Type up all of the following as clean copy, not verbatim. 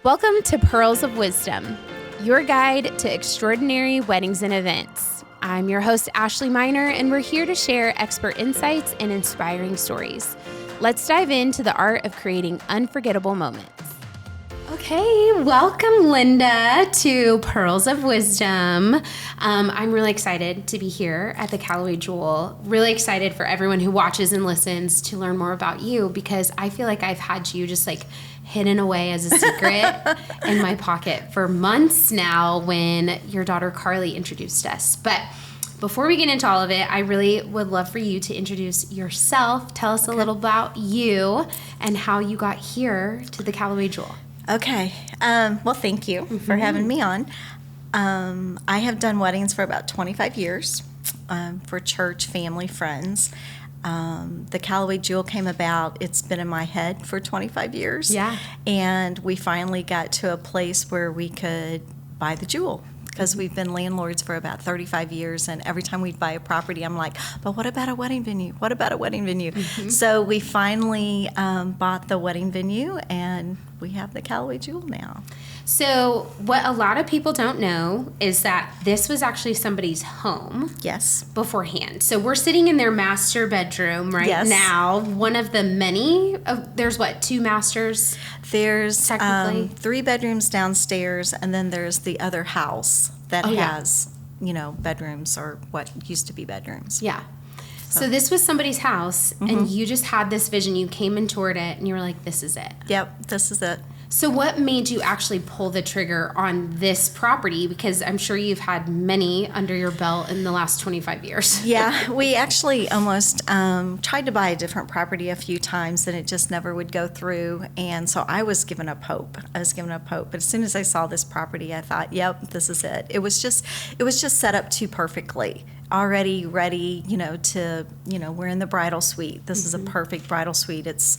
Welcome to Pearls of Wisdom, your guide to extraordinary weddings and events. I'm your host, Ashley Miner, and we're here to share expert insights and inspiring stories. Let's dive into the art of creating unforgettable moments. Okay, welcome, Linda, to Pearls of Wisdom. I'm really excited to be here at the Callaway Jewel. Really excited for everyone who watches and listens to learn more about you, because I feel like I've had you just like hidden away as a secret in my pocket for months now when your daughter Carly introduced us. But before we get into all of it, I really would love for you to introduce yourself. Tell us a little about you and how you got here to the Callaway Jewel. Okay. Well, thank you for having me on. I have done weddings for about 25 years for church, family, friends. The Callaway Jewel came about. It's been in my head for 25 years. Yeah. And we finally got to a place where we could buy the jewel, because we've been landlords for about 35 years, and every time we'd buy a property, I'm like, but what about a wedding venue? What about a wedding venue? Mm-hmm. So we finally bought the wedding venue, and we have the Callaway Jewel now. So what a lot of people don't know is that this was actually somebody's home. Yes. Beforehand. So we're sitting in their master bedroom right now. One of the many, there's what, two masters? There's technically 3 bedrooms downstairs, and then there's the other house that has, bedrooms, or what used to be bedrooms. Yeah. So this was somebody's house, and you just had this vision. You came and toured it, and you were like, this is it. Yep, this is it. So what made you actually pull the trigger on this property? Because I'm sure you've had many under your belt in the last 25 years. Yeah, we actually almost tried to buy a different property a few times, and it just never would go through. And so I was giving up hope. But as soon as I saw this property, I thought, yep, this is it. It was just set up too perfectly. Already ready, we're in the bridal suite. This is a perfect bridal suite. It's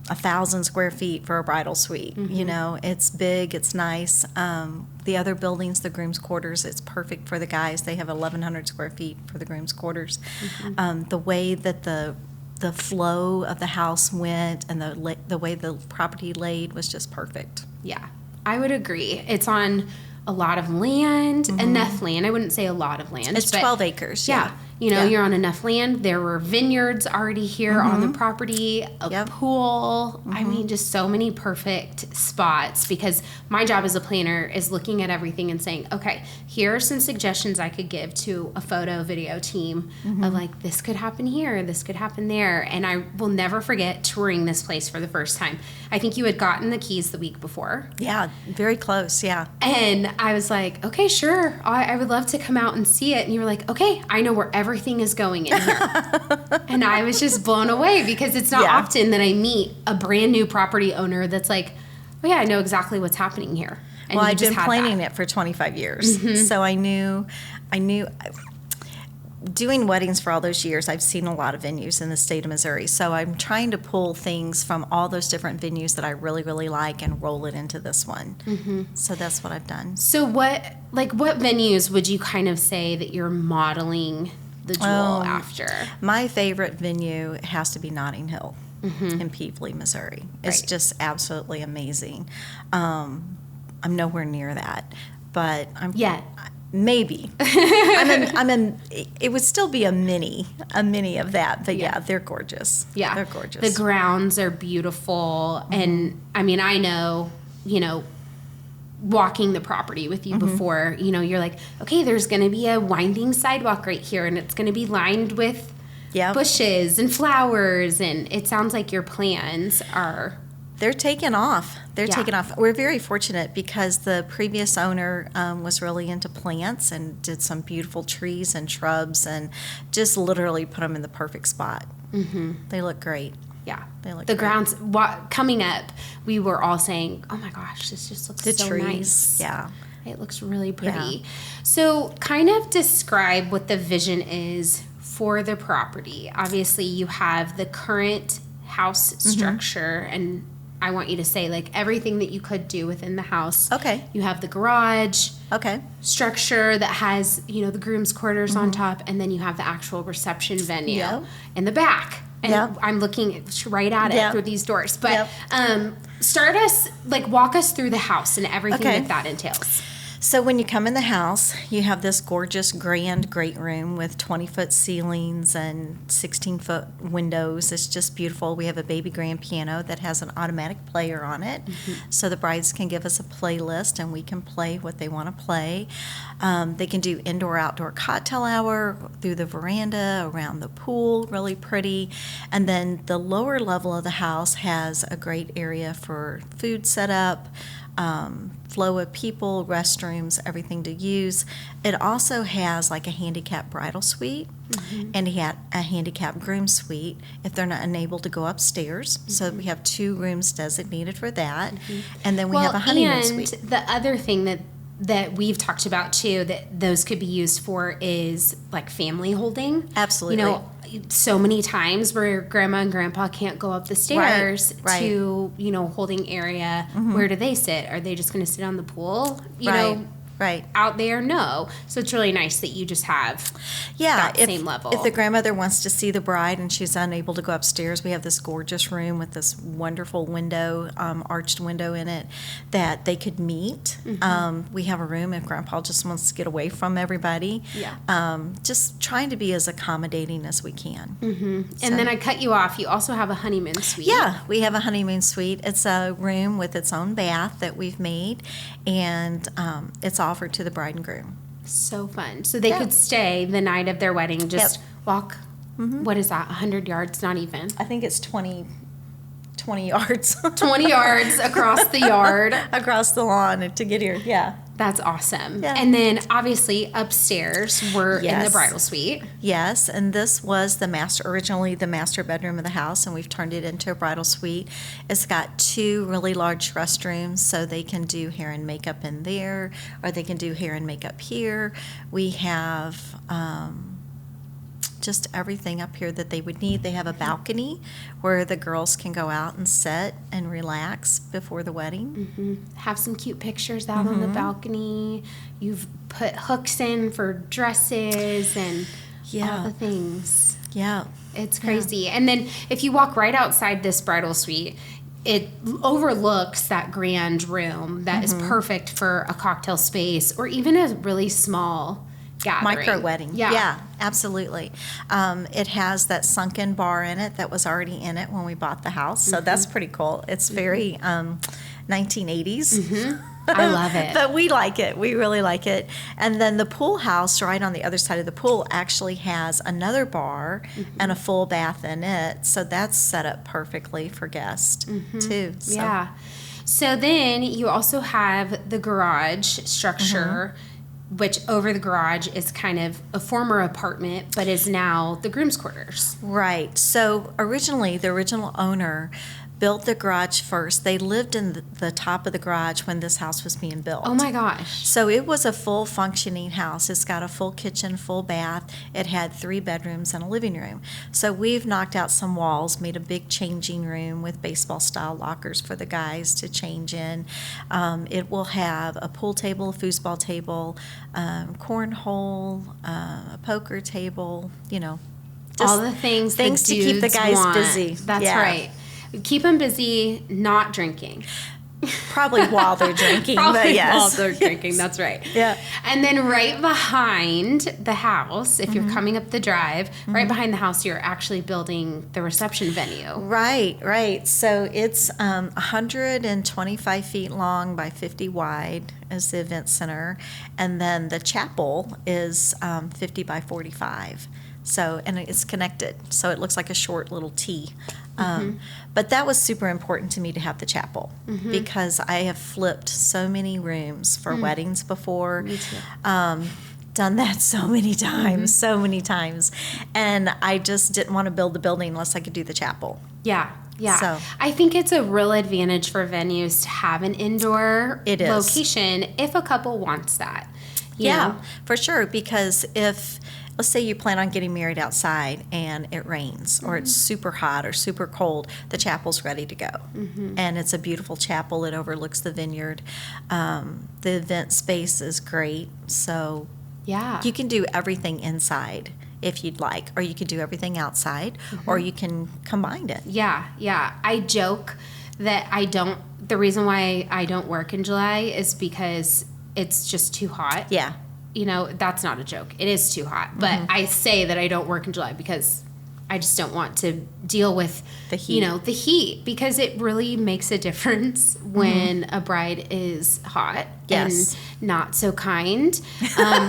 1,000 square feet for a bridal suite. It's big, it's nice. The other buildings, the groom's quarters, it's perfect for the guys. They have 1,100 square feet for the groom's quarters. The way that the flow of the house went, and the way the property laid was just perfect. Yeah, I would agree. It's on a lot of land, enough land. I wouldn't say a lot of land. It's 12 acres. Yeah. You're on enough land. There were vineyards already here on the property, a pool. I mean, just so many perfect spots, because my job as a planner is looking at everything and saying, okay, here are some suggestions I could give to a photo video team of like, this could happen here, this could happen there. And I will never forget touring this place for the first time. I think you had gotten the keys the week before. Yeah, very close, yeah. And I was like, okay, sure. I would love to come out and see it. And you were like, okay, I know where everything is going in here. And I was just blown away, because it's not often that I meet a brand new property owner that's like, oh yeah, I know exactly what's happening here. And well, I've been planning it for 25 years. So I knew doing weddings for all those years, I've seen a lot of venues in the state of Missouri. So I'm trying to pull things from all those different venues that I really, really like and roll it into this one. So that's what I've done. So what venues would you kind of say that you're modeling the Jewel after? My favorite venue has to be Notting Hill in Peevely, Missouri. It's just absolutely amazing. I'm nowhere near that, but maybe. It would still be a mini of that, but they're gorgeous. Yeah. They're gorgeous. The grounds are beautiful. And I mean, I know, walking the property with you before, you're like, okay, there's going to be a winding sidewalk right here, and it's going to be lined with bushes and flowers. And it sounds like your plans are... They're taking off. We're very fortunate, because the previous owner was really into plants and did some beautiful trees and shrubs, and just literally put them in the perfect spot. They look great. Yeah. They look the great. grounds, coming up, we were all saying, oh my gosh, this just looks so trees, nice. Yeah. It looks really pretty. Yeah. So kind of describe what the vision is for the property. Obviously, you have the current house structure, and I want you to say like everything that you could do within the house. Okay. You have the garage Okay. structure that has, the groom's quarters on top, and then you have the actual reception venue in the back. And I'm looking right at it through these doors. But walk us through the house and everything that entails. So when you come in the house, you have this gorgeous, grand, great room with 20-foot ceilings and 16-foot windows. It's just beautiful. We have a baby grand piano that has an automatic player on it. So the brides can give us a playlist and we can play what they want to play. They can do indoor-outdoor cocktail hour through the veranda, around the pool, really pretty. And then the lower level of the house has a great area for food setup, flow of people, restrooms, everything to use. It also has like a handicapped bridal suite and a handicapped groom suite if they're not unable to go upstairs. So we have 2 rooms designated for that. And then we have a honeymoon suite. And the other thing that we've talked about too that those could be used for is like family holding. Absolutely. You know, so many times where grandma and grandpa can't go up the stairs to, you know, holding area. Where do they sit? Are they just going to sit on the pool? You know, out there? No. So it's really nice that you just have that same level. If the grandmother wants to see the bride and she's unable to go upstairs, we have this gorgeous room with this wonderful window, arched window in it that they could meet. We have a room if grandpa just wants to get away from everybody. Just trying to be as accommodating as we can. And then I cut you off. You also have a honeymoon suite. Yeah, we have a honeymoon suite. It's a room with its own bath that we've made, and it's offered to the bride and groom. So fun. So they could stay the night of their wedding, just walk, what is that, 100 yards, not even? I think it's 20 yards. 20 yards across the yard. Across the lawn to get here, That's awesome. And then obviously upstairs we're in the bridal suite. Yes, and this was originally the master bedroom of the house, and we've turned it into a bridal suite. It's got 2 really large restrooms, so they can do hair and makeup in there, or they can do hair and makeup here. We have just everything up here that they would need. They have a balcony where the girls can go out and sit and relax before the wedding. Have some cute pictures out on the balcony. You've put hooks in for dresses and all the things. It's crazy. And then if you walk right outside this bridal suite, it overlooks that grand room that is perfect for a cocktail space or even a really small gathering. Micro wedding. Yeah, absolutely. It has that sunken bar in it that was already in it when we bought the house. So that's pretty cool. It's very 1980s. I love it. But we like it. We really like it. And then the pool house right on the other side of the pool actually has another bar and a full bath in it. So that's set up perfectly for guests too. So. So then you also have the garage structure, which over the garage is kind of a former apartment, but is now the groom's quarters. Right. So originally, the original owner built the garage first. They lived in the top of the garage when this house was being built. Oh my gosh. So it was a full functioning house. It's got a full kitchen, full bath. It had 3 bedrooms and a living room. So we've knocked out some walls, made a big changing room with baseball style lockers for the guys to change in. It will have a pool table, a foosball table, cornhole, a poker table, you know. All the things to keep the guys busy. That's right. Keep them busy, not drinking. Probably while they're drinking, but yes. While they're drinking, that's right. Yeah. And then right behind the house, if you're coming up the drive, right behind the house, you're actually building the reception venue. Right. So it's 125 feet long by 50 wide as the event center. And then the chapel is 50 by 45. So, and it's connected, so it looks like a short little T. But that was super important to me to have the chapel because I have flipped so many rooms for weddings before. Me too. Done that so many times. And I just didn't want to build the building unless I could do the chapel. Yeah. So I think it's a real advantage for venues to have an indoor location if a couple wants that. You know? For sure, because let's say you plan on getting married outside and it rains or it's super hot or super cold, the chapel's ready to go. And it's a beautiful chapel. It overlooks the vineyard. The event space is great. So you can do everything inside if you'd like, or you could do everything outside, or you can combine it. Yeah. I joke that the reason why I don't work in July is because it's just too hot. Yeah. That's not a joke. It is too hot. But I say that I don't work in July because I just don't want to deal with the heat. Because it really makes a difference when a bride is hot and not so kind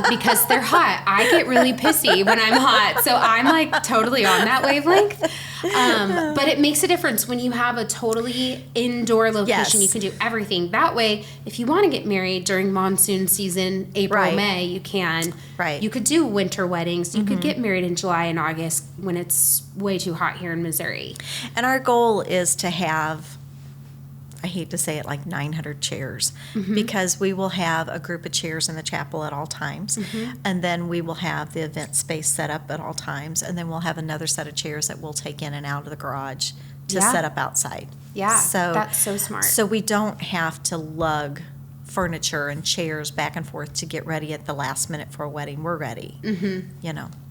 because they're hot. I get really pissy when I'm hot, so I'm like totally on that wavelength. But it makes a difference when you have a totally indoor location. You can do everything. That way, if you want to get married during monsoon season, April, May, you can. Right. You could do winter weddings. You could get married in July and August when it's way too hot here in Missouri. And our goal is to have, I hate to say it, like 900 chairs, because we will have a group of chairs in the chapel at all times, and then we will have the event space set up at all times, and then we'll have another set of chairs that we'll take in and out of the garage to set up outside. Yeah, so that's so smart. So we don't have to lug furniture and chairs back and forth to get ready at the last minute for a wedding. We're ready.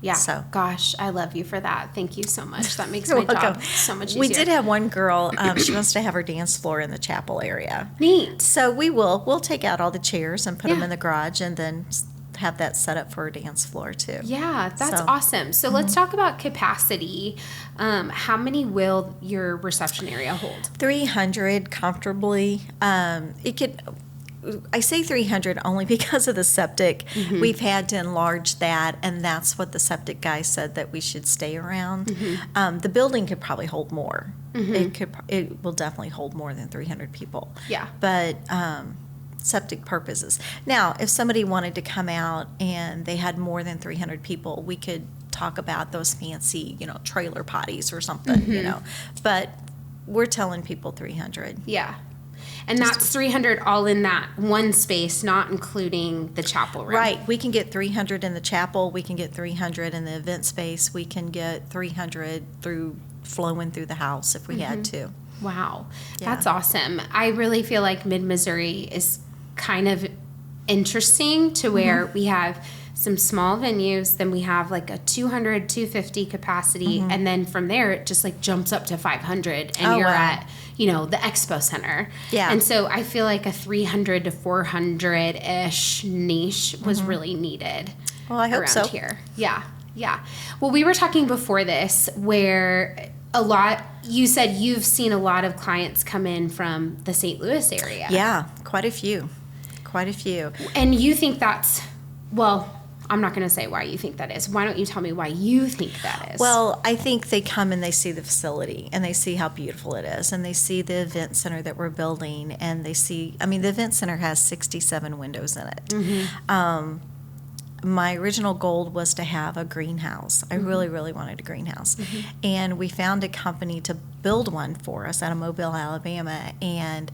Yeah. So gosh, I love you for that. Thank you so much. That makes my job so much easier. We did have one girl, she wants to have her dance floor in the chapel area. Neat. So we'll take out all the chairs and put them in the garage, and then have that set up for a dance floor too. Yeah, that's awesome. So let's talk about capacity. How many will your reception area hold? 300 comfortably. I say 300 only because of the septic. We've had to enlarge that, and that's what the septic guy said that we should stay around. The building could probably hold more. It will definitely hold more than 300 people. Yeah. But septic purposes. Now, if somebody wanted to come out and they had more than 300 people, we could talk about those fancy, trailer potties or something, But we're telling people 300. Yeah. And that's 300 all in that one space, not including the chapel room. Right. We can get 300 in the chapel. We can get 300 in the event space. We can get 300 flowing through the house if we had to. Wow. Yeah. That's awesome. I really feel like Mid-Missouri is kind of interesting to where we have some small venues, then we have like a 200, 250 capacity, and then from there it just like jumps up to 500 and you're at, the expo center. Yeah. And so I feel like a 300 to 400-ish niche was really needed. Well, I hope around so. Here. Yeah. Well, we were talking before this where you said you've seen a lot of clients come in from the St. Louis area. Yeah, quite a few. And you think I'm not going to say why you think that is. Why don't you tell me why you think that is? Well, I think they come and they see the facility and they see how beautiful it is, and they see the event center that we're building, and they see, the event center has 67 windows in it. My original goal was to have a greenhouse. I really, really wanted a greenhouse. And we found a company to build one for us out of Mobile, Alabama, and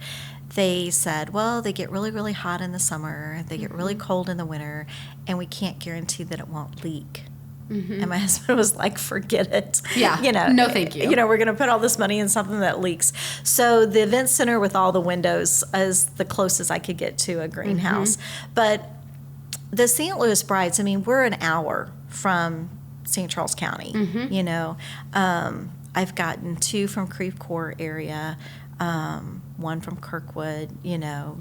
they said, well, they get really, really hot in the summer, they get really cold in the winter, and we can't guarantee that it won't leak. And my husband was like, forget it. Yeah. No, thank you. We're going to put all this money in something that leaks. So the event center with all the windows is the closest I could get to a greenhouse. But the St. Louis brides, we're an hour from St. Charles County. I've gotten 2 from Creve Coeur area, 1 from Kirkwood,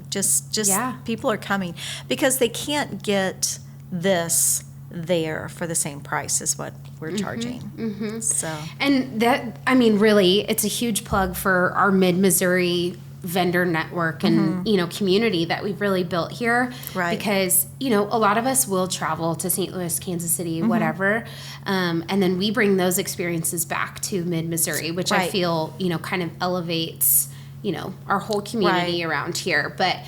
just people are coming because they can't get this there for the same price as what we're charging. So, and that, really, it's a huge plug for our Mid-Missouri vendor network and community that we've really built here. Right. Because a lot of us will travel to St. Louis, Kansas City, whatever, and then we bring those experiences back to Mid-Missouri, which I feel kind of elevates our whole community around here. But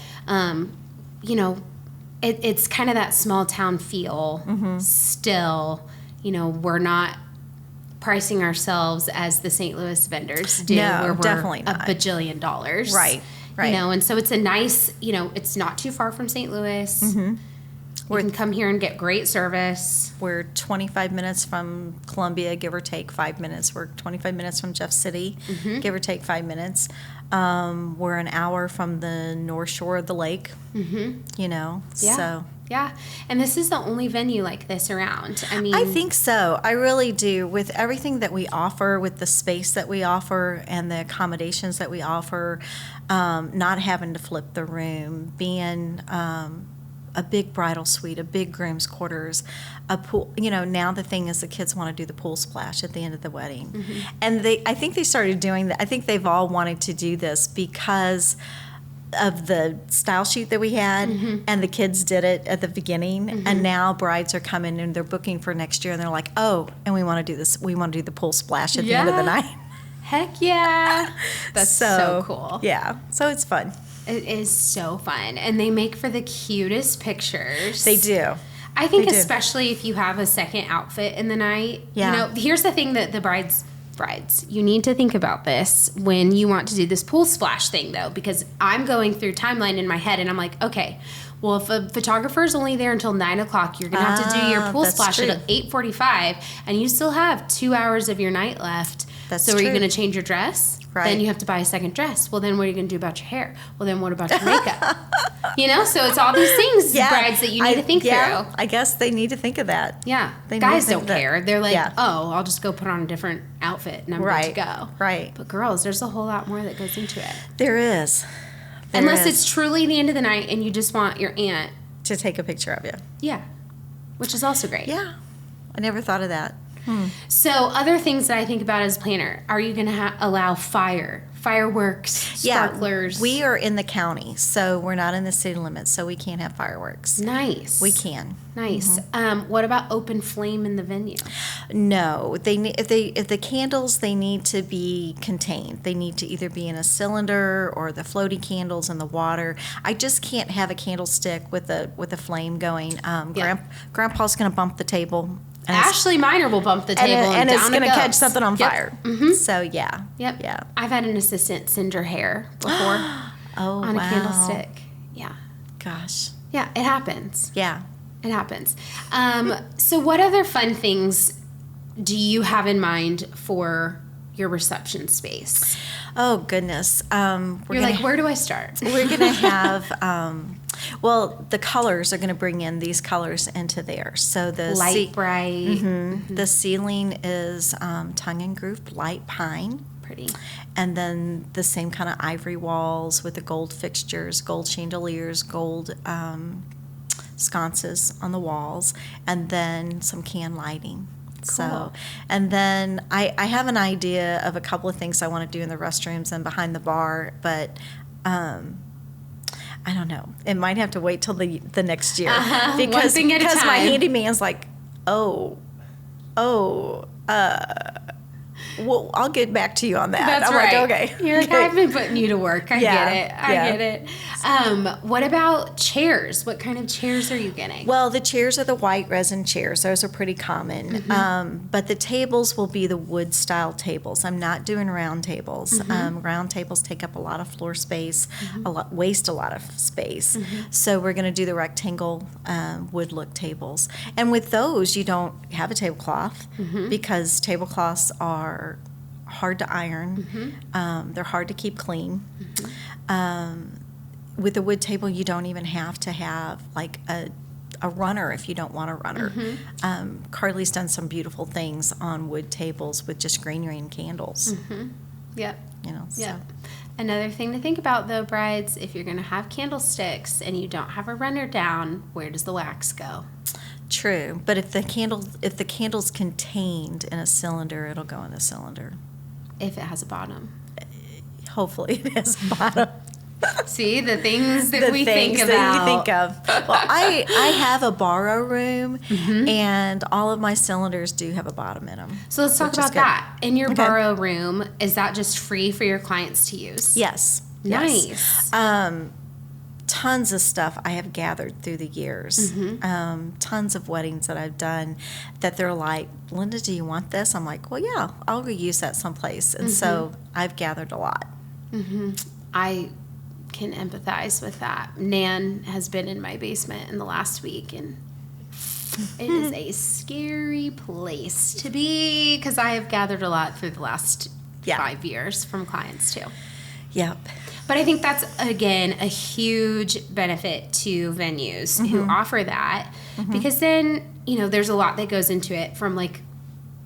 it's kind of that small town feel still. We're not pricing ourselves as the St. Louis vendors do, where we're definitely not. $1 bajillion. Right. And so it's a nice, it's not too far from St. Louis. We can come here and get great service. We're 25 minutes from Columbia, give or take 5 minutes. We're 25 minutes from Jeff City, give or take 5 minutes. We're an hour from the north shore of the lake, Yeah. So Yeah. And this is the only venue like this around. I mean, I think so. I really do. With everything that we offer, with the space that we offer and the accommodations that we offer, not having to flip the room, being a big bridal suite, a big groom's quarters, a pool. Now the thing is the kids want to do the pool splash at the end of the wedding. And I think they started doing that. I think they've all wanted to do this because of the style shoot that we had, and the kids did it at the beginning, and now brides are coming and they're booking for next year, and they're like, oh, and we want to do this. We want to do the pool splash at the end of the night. Heck yeah. That's so cool. Yeah. So it's fun. It is so fun. And they make for the cutest pictures. They do. I think especially if you have a second outfit in the night. Yeah. Here's the thing that the brides, you need to think about this when you want to do this pool splash thing, though, because I'm going through timeline in my head and I'm like, okay, well, if a photographer is only there until 9 o'clock, you're going to have to do your pool splash at 8:45, and you still have 2 hours of your night left. That's so true. Are you going to change your dress? Right. Then you have to buy a second dress. Well, then what are you going to do about your hair? Well, then what about your makeup? So it's all these things, brides, that you need to think through. I guess they need to think of that. Yeah. Guys don't care. They're like, oh, I'll just go put on a different outfit and I'm good to go. Right. But girls, there's a whole lot more that goes into it. There is. Unless it's truly the end of the night and you just want your aunt to take a picture of you. Yeah. Which is also great. Yeah. I never thought of that. So other things that I think about as a planner, are you going to allow fireworks, sparklers? Yeah, we are in the county, so we're not in the city limits, so we can't have fireworks. Nice. We can. Nice. What about open flame in the venue? No, if the candles, they need to be contained. They need to either be in a cylinder or the floaty candles in the water. I just can't have a candlestick with a flame going. Grandpa's going to bump the table. Ashley Miner will bump the table and it's going to catch something on fire. So yeah. Yep. Yeah. I've had an assistant send her hair before on a candlestick. Yeah. Gosh. Yeah, it happens. Yeah. It happens. So what other fun things do you have in mind for your reception space? Oh, goodness. You're like, where do I start? We're going to have, the colors are going to bring in these colors into there. So the light, bright. The ceiling is tongue and grooved light pine. Pretty. And then the same kind of ivory walls with the gold fixtures, gold chandeliers, gold sconces on the walls, and then some can lighting. Cool. So, and then I have an idea of a couple of things I want to do in the restrooms and behind the bar, but I don't know. It might have to wait till the next year because my handyman's like, well, I'll get back to you on that. That's I'm right. like, okay. You're like, I've been putting you to work. I get it. I get it. What about chairs? What kind of chairs are you getting? Well, the chairs are the white resin chairs. Those are pretty common. But the tables will be the wood style tables. I'm not doing round tables. Round tables take up a lot of floor space, waste a lot of space. So we're going to do the rectangle wood look tables. And with those, you don't have a tablecloth because tablecloths are hard to iron. They're hard to keep clean. With a wood table, you don't even have to have like a runner if you don't want a runner. Carly's done some beautiful things on wood tables with just greenery and candles. Yep. So. Another thing to think about, though, brides, if you're going to have candlesticks and you don't have a runner down, where does the wax go? True, but if the candle's contained in a cylinder, it'll go in the cylinder. If it has a bottom. Hopefully it has a bottom. See, the things that we think about. That you think of. Well, I have a borrow room, and all of my cylinders do have a bottom in them. So let's talk about that. In your borrow room, is that just free for your clients to use? Yes. Nice. Yes. Tons of stuff I have gathered through the years. Tons of weddings that I've done that they're like, Linda, do you want this? I'm like, well, yeah, I'll reuse that someplace. And so I've gathered a lot. I can empathize with that. Nan has been in my basement in the last week, and it is a scary place to be because I have gathered a lot through the last 5 years from clients too. Yep. But I think that's, again, a huge benefit to venues who offer that, because then, there's a lot that goes into it from like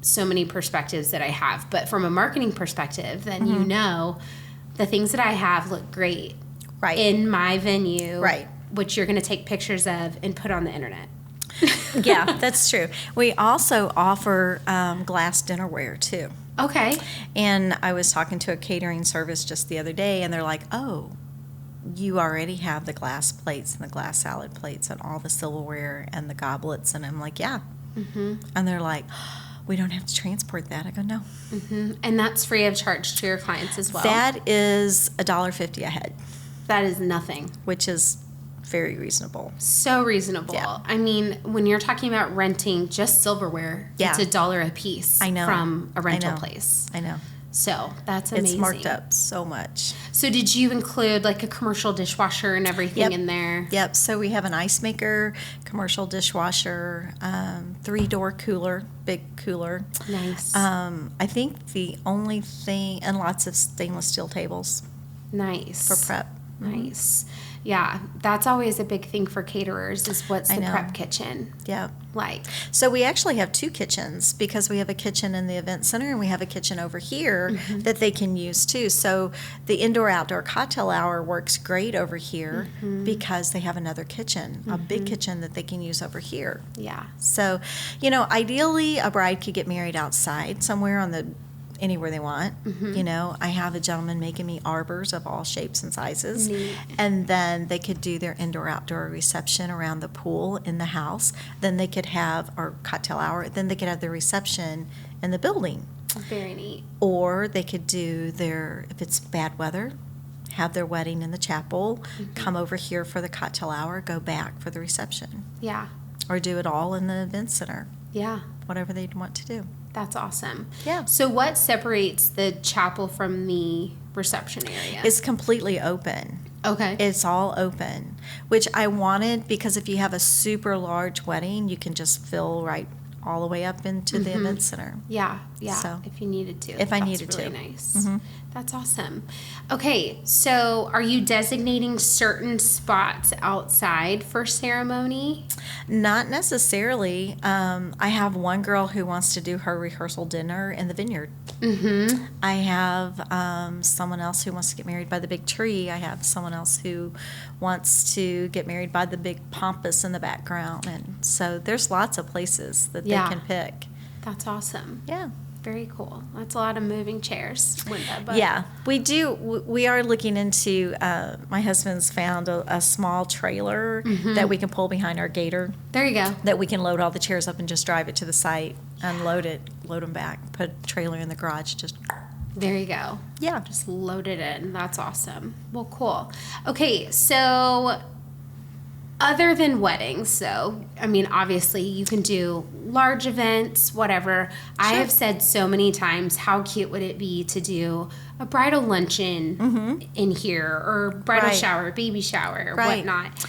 so many perspectives that I have. But from a marketing perspective, then the things that I have look great in my venue, which you're going to take pictures of and put on the internet. Yeah, that's true. We also offer glass dinnerware too. Okay. And I was talking to a catering service just the other day, and they're like, "Oh, you already have the glass plates and the glass salad plates and all the silverware and the goblets." And I'm like, "Yeah." And they're like, "We don't have to transport that." I go, "No." And that's free of charge to your clients as well? That is $1.50 a head. That is nothing. Which is very reasonable. So reasonable. Yeah. I mean, when you're talking about renting just silverware, it's $1 a piece from a rental place. I know. So that's amazing. It's marked up so much. So did you include like a commercial dishwasher and everything in there? Yep. So we have an ice maker, commercial dishwasher, 3-door cooler, big cooler. Nice. I think the only thing, and lots of stainless steel tables. Nice. For prep. Nice. Yeah, that's always a big thing for caterers is what's the prep kitchen like. So we actually have 2 kitchens because we have a kitchen in the event center and we have a kitchen over here that they can use too. So the indoor-outdoor cocktail hour works great over here because they have another kitchen, a big kitchen that they can use over here. Yeah. So, ideally a bride could get married outside somewhere anywhere they want. I have a gentleman making me arbors of all shapes and sizes. Neat. And then they could do their indoor-outdoor reception around the pool in the house. Then they could have our cocktail hour. Then they could have their reception in the building. Very neat. Or they could do if it's bad weather, have their wedding in the chapel, come over here for the cocktail hour, go back for the reception. Yeah. Or do it all in the event center. Yeah. Whatever they'd want to do. That's awesome. Yeah. So what separates the chapel from the reception area? It's completely open. Okay. It's all open, which I wanted because if you have a super large wedding, you can just fill right all the way up into the event center. Yeah. So, if you needed to. If I needed really to. Nice. That's awesome. Okay, so are you designating certain spots outside for ceremony? Not necessarily. I have one girl who wants to do her rehearsal dinner in the vineyard. I have someone else who wants to get married by the big tree. I have someone else who wants to get married by the big pampas in the background. And so there's lots of places that they can pick. That's awesome. Yeah. Very cool. That's a lot of moving chairs, Linda. But yeah, we do. We are looking into, my husband's found a small trailer that we can pull behind our gator. There you go. That we can load all the chairs up and just drive it to the site, unload it, load them back, put a trailer in the garage, just... There you go. Yeah. Just load it in. That's awesome. Well, cool. Okay, so... Other than weddings, so, I mean, obviously you can do large events, whatever. Sure. I have said so many times, how cute would it be to do a bridal luncheon in here, or bridal shower, baby shower, or whatnot.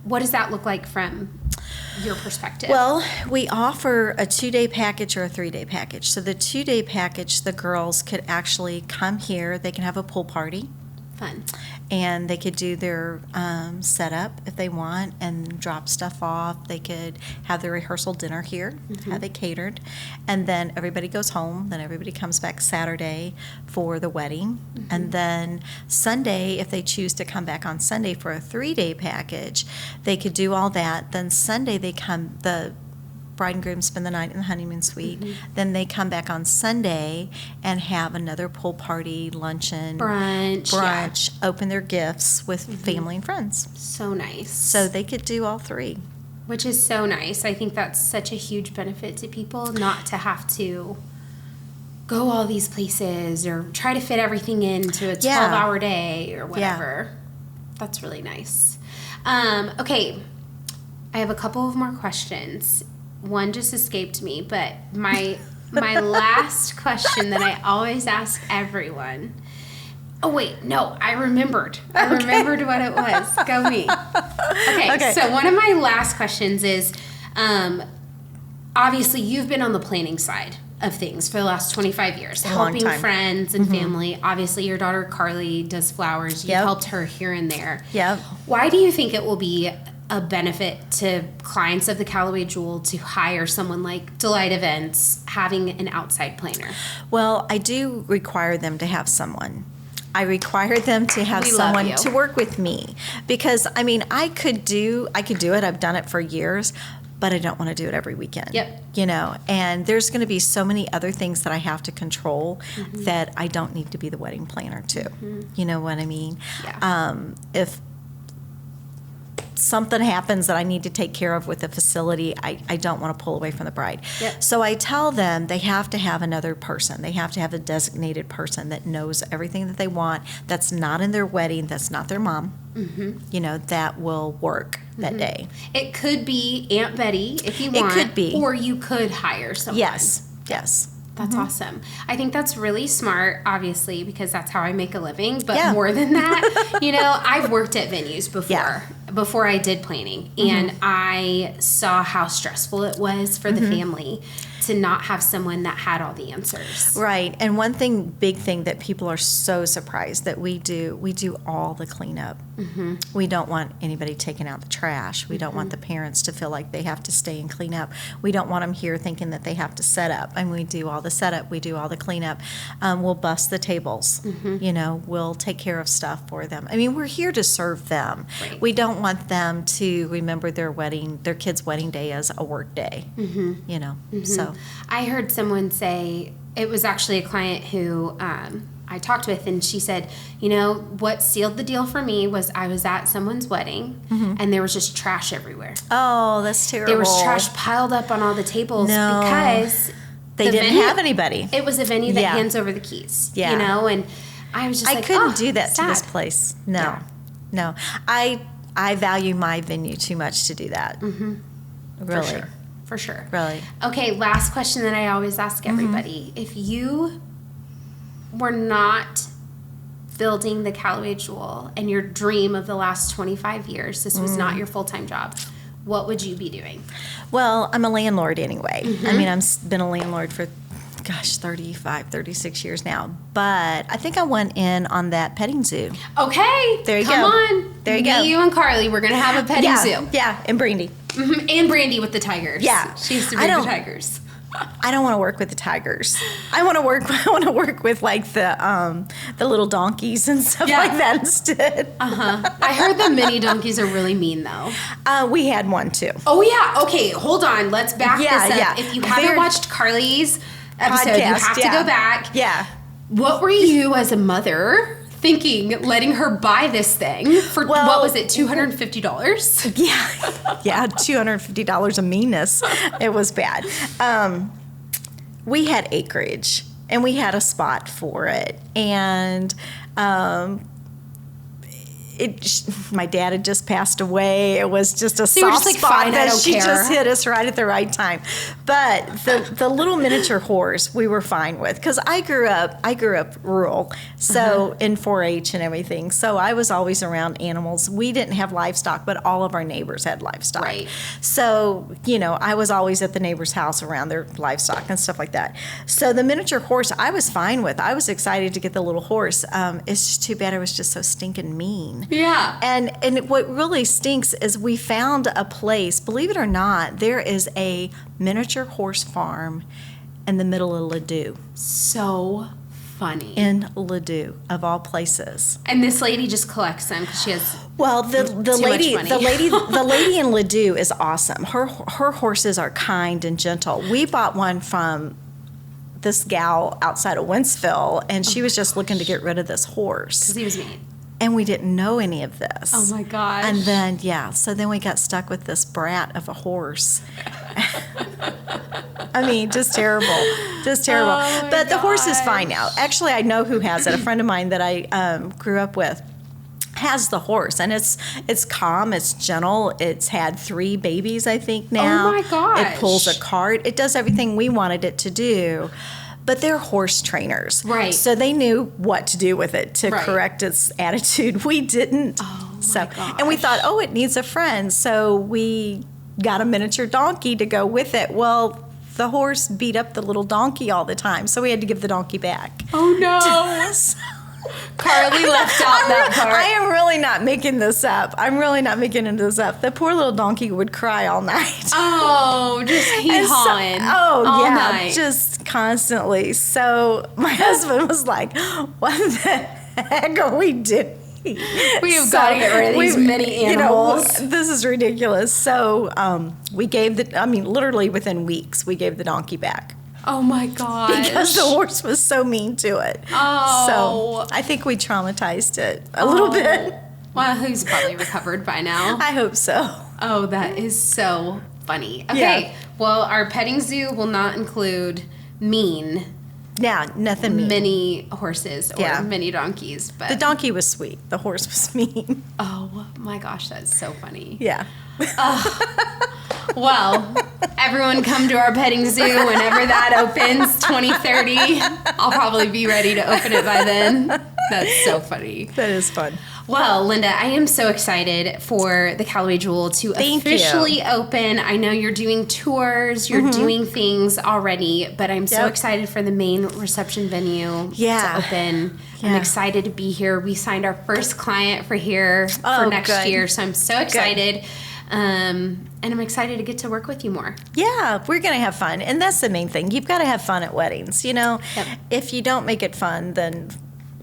What does that look like from your perspective? Well, we offer a 2-day package or a 3-day package. So the 2-day package, the girls could actually come here. They can have a pool party. Fun. And they could do their setup if they want and drop stuff off. They could have their rehearsal dinner here, have it catered, and then everybody goes home. Then everybody comes back Saturday for the wedding. And then Sunday, if they choose to come back on Sunday for a 3-day package, they could do all that. Then Sunday the bride and groom spend the night in the honeymoon suite. Then they come back on Sunday and have another pool party, luncheon, brunch, open their gifts with family and friends. So nice. So they could do all 3. Which is so nice. I think that's such a huge benefit to people, not to have to go all these places or try to fit everything into a 12-hour day or whatever. That's really nice. Okay, I have a couple of more questions. One just escaped me, but my last question that I always ask everyone. Oh, wait, no, I remembered. I remembered what it was. Go me. Okay, so one of my last questions is, obviously you've been on the planning side of things for the last 25 years, A long helping time. friends and family. Obviously, your daughter Carly does flowers. You helped her here and there. Yep. Why do you think it will be a benefit to clients of the Callaway Jewel to hire someone like Delight Events, having an outside planner? Well, I do require them to have someone. I require them to have someone to work with me, because I mean, I could do it. I've done it for years, but I don't want to do it every weekend. Yep. You know, and there's going to be so many other things that I have to control that I don't need to be the wedding planner to. You know what I mean? Yeah. If something happens that I need to take care of with the facility, I don't want to pull away from the bride. Yep. So I tell them they have to have another person. They have to have a designated person that knows everything that they want, that's not in their wedding, that's not their mom, you know, that will work that day. It could be Aunt Betty if you want. It could be. Or you could hire someone. Yes. That's awesome. I think that's really smart, obviously, because that's how I make a living. But Yeah. more than that, you know, I've worked at venues before I did planning. And I saw how stressful it was for the family to not have someone that had all the answers. Right. And one big thing that people are so surprised that we do all the cleanup. We don't want anybody taking out the trash. We don't want the parents to feel like they have to stay and clean up. We don't want them here thinking that they have to set up. And we do all the setup. We do all the cleanup. We'll bust the tables. You know, we'll take care of stuff for them. I mean, we're here to serve them. Right. We don't want them to remember their kid's wedding day as a work day. You know, so. I heard someone say, it was actually a client who I talked with, and she said, you know, what sealed the deal for me was I was at someone's wedding, and there was just trash everywhere. Oh, that's terrible. There was trash piled up on all the tables because they didn't have anybody. It was a venue that hands over the keys, you know, and I was just I like, couldn't do that sad. to this place. No. I value my venue too much to do that. Really. For sure. Really. Okay, last question that I always ask everybody. If you were not building the Callaway Jewel and your dream of the last 25 years, this was not your full-time job, what would you be doing? Well, I'm a landlord anyway. I mean, I've been a landlord for, 36 years now. But I think I went in on that petting zoo. Okay. There you Come go. on. There you go. Me, you, and Carly, we're going to have a petting zoo. Yeah, and Brandy. And Brandy with the tigers. Yeah. She used to bring the tigers. I don't want to work with the tigers. I want to work with like the little donkeys and stuff like that instead. I heard the mini donkeys are really mean though. We had one too. Oh yeah. Okay, hold on. Let's back this up. Yeah. If you haven't watched Carly's episode, you have to go back. Yeah. What were you as a mother thinking, letting her buy this thing for, what was it, $250? Yeah, $250 of meanness. It was bad. We had acreage, and we had a spot for it, and my dad had just passed away. It was just a soft spot that she just hit us right at the right time. But the little miniature horse we were fine with, because I grew up rural, so in 4-H and everything. So I was always around animals. We didn't have livestock, but all of our neighbors had livestock. Right. So I was always at the neighbor's house around their livestock and stuff like that. So the miniature horse I was fine with. I was excited to get the little horse. It's just too bad it was just so stinking mean. Yeah. And what really stinks is we found a place, believe it or not, there is a miniature horse farm in the middle of Ladue. So funny. In Ladue, of all places. And this lady just collects them because she has the lady in Ladue is awesome. Her horses are kind and gentle. We bought one from this gal outside of Wentzville, and she was just looking to get rid of this horse. Because he was mean. And we didn't know any of this. Oh my gosh. And then, so then we got stuck with this brat of a horse. I mean, just terrible. Just terrible. Oh but the horse is fine now. Actually, I know who has it. A friend of mine that I grew up with has the horse, and it's calm, it's gentle. It's had 3 babies, I think, now. Oh my gosh. It pulls a cart. It does everything we wanted it to do. But they're horse trainers. Right. So they knew what to do with it to correct its attitude. We didn't. Oh, my gosh. And we thought, it needs a friend. So we got a miniature donkey to go with it. Well, the horse beat up the little donkey all the time, so we had to give the donkey back. Oh no. Carly left out that part. I am really not making this up. The poor little donkey would cry all night. Oh, just hee-hawing all night. Just constantly. So my husband was like, what the heck are we doing? We have got to get rid of these many animals. This is ridiculous. So we gave literally within weeks, we gave the donkey back. Oh my gosh. Because the horse was so mean to it. Oh. So I think we traumatized it a little bit. Well, he's probably recovered by now. I hope so. Oh, that is so funny. Okay. Yeah. Well, our petting zoo will not include mean. Yeah, nothing mean. Many horses or many donkeys. But the donkey was sweet. The horse was mean. Oh my gosh, that's so funny. Yeah. Well, everyone come to our petting zoo whenever that opens, 2030. I'll probably be ready to open it by then. That's so funny. That is fun. Well, Linda, I am so excited for the Callaway Jewel to officially open. I know you're doing tours, you're doing things already, but I'm so excited for the main reception venue to open. I'm excited to be here. We signed our first client for next year, so I'm so excited. And I'm excited to get to work with you more. Yeah, we're going to have fun. And that's the main thing. You've got to have fun at weddings. If you don't make it fun, then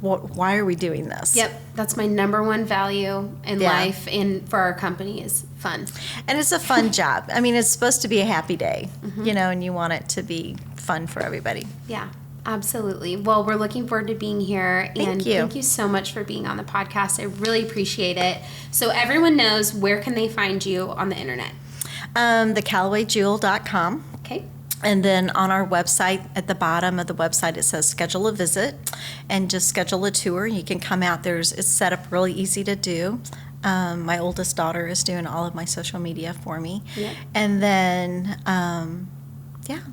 why are we doing this? Yep, that's my number one value in life and for our company is fun. And it's a fun job. I mean, it's supposed to be a happy day, and you want it to be fun for everybody. Yeah, absolutely. Well, we're looking forward to being here. Thank you so much for being on the podcast. I really appreciate it. So everyone knows, where can they find you on the internet? TheCallawayJewel.com. Okay. And then on our website, at the bottom of the website, it says schedule a visit, and just schedule a tour. You can come out. It's set up really easy to do. My oldest daughter is doing all of my social media for me. Yep. And then,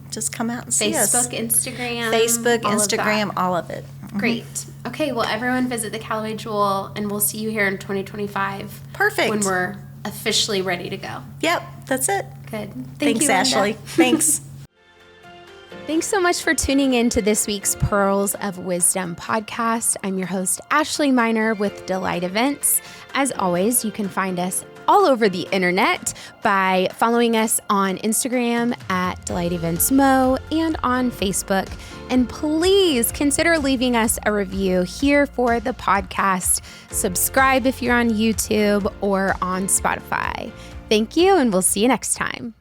just come out and see us. Facebook, Instagram, all of it. Great. Okay, well, everyone visit the Callaway Jewel, and we'll see you here in 2025. Perfect. When we're officially ready to go. Yep, that's it. Good. Thanks, you, Ashley. Thanks. Thanks so much for tuning in to this week's Pearls of Wisdom podcast. I'm your host, Ashley Miner with Delight Events. As always, you can find us all over the internet by following us on Instagram at Delight Events Mo and on Facebook. And please consider leaving us a review here for the podcast. Subscribe if you're on YouTube or on Spotify. Thank you, and we'll see you next time.